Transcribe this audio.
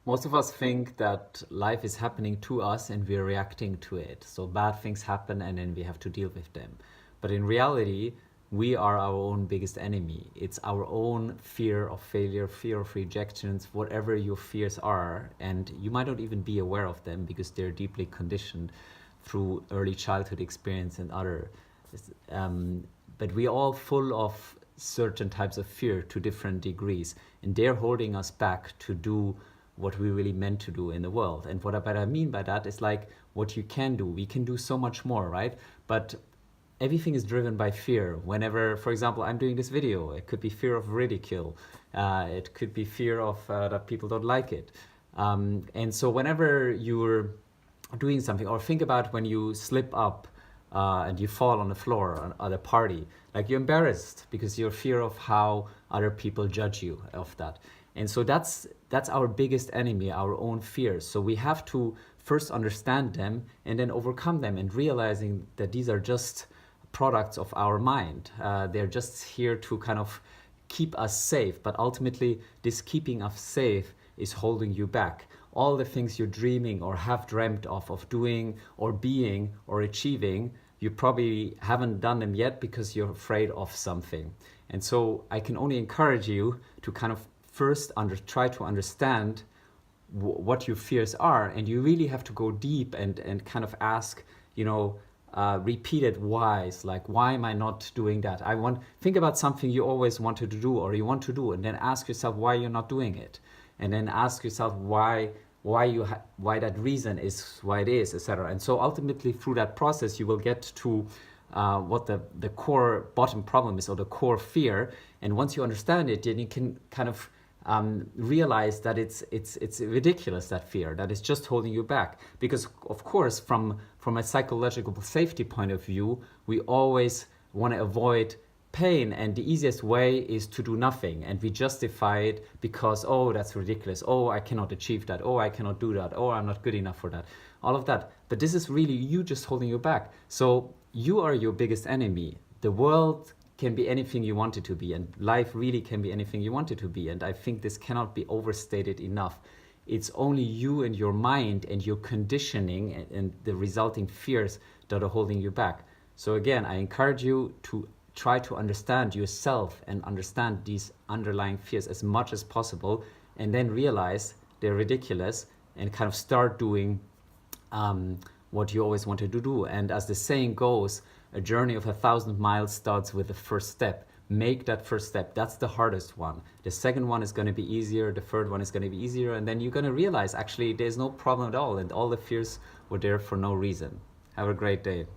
Most of us think that life is happening to us and we're reacting to it. So bad things happen and then we have to deal with them. But in reality, we are our own biggest enemy. It's our own fear of failure, fear of rejections, whatever your fears are. And you might not even be aware of them because they're deeply conditioned through early childhood experience and other. Um, but we're all full of certain types of fear to different degrees. And they're holding us back to do what we really meant to do in the world. And what I mean by that is like what you can do. We can do so much more, right? But everything is driven by fear. Whenever, for example, I'm doing this video, it could be fear of ridicule. It could be fear of that people don't like it. And so whenever you're doing something, or think about when you slip up and you fall on the floor at a party, like you're embarrassed because you're fear of how other people judge you of that. And so that's our biggest enemy, our own fears. So we have to first understand them and then overcome them, and realizing that these are just products of our mind. They're just here to kind of keep us safe, but ultimately this keeping us safe is holding you back. All the things you're dreaming or have dreamt of doing or being or achieving, you probably haven't done them yet because you're afraid of something. And so I can only encourage you to kind of first try to understand what your fears are, and you really have to go deep and kind of ask, repeated whys, like why am I not doing that? Think about something you always wanted to do or you want to do, and then ask yourself why you're not doing it, and then ask yourself why that reason is why it is, etc. And so ultimately through that process you will get to what the core bottom problem is, or the core fear. And once you understand it, then you can kind of realize that it's ridiculous, that fear, that is just holding you back. Because of course, from a psychological safety point of view, we always want to avoid pain, and the easiest way is to do nothing, and we justify it because, oh, that's ridiculous, oh, I cannot achieve that, oh, I cannot do that, oh, I'm not good enough for that, all of that. But this is really you just holding you back. So you are your biggest enemy. The world can be anything you want it to be, and life really can be anything you want it to be. And I think this cannot be overstated enough. It's only you and your mind and your conditioning and the resulting fears that are holding you back. So again, I encourage you to try to understand yourself and understand these underlying fears as much as possible, and then realize they're ridiculous and kind of start doing what you always wanted to do. And as the saying goes, a journey of 1,000 miles starts with the first step. Make that first step. That's the hardest one. The second one is going to be easier. The third one is going to be easier. And then you're going to realize actually there's no problem at all, and all the fears were there for no reason. Have a great day.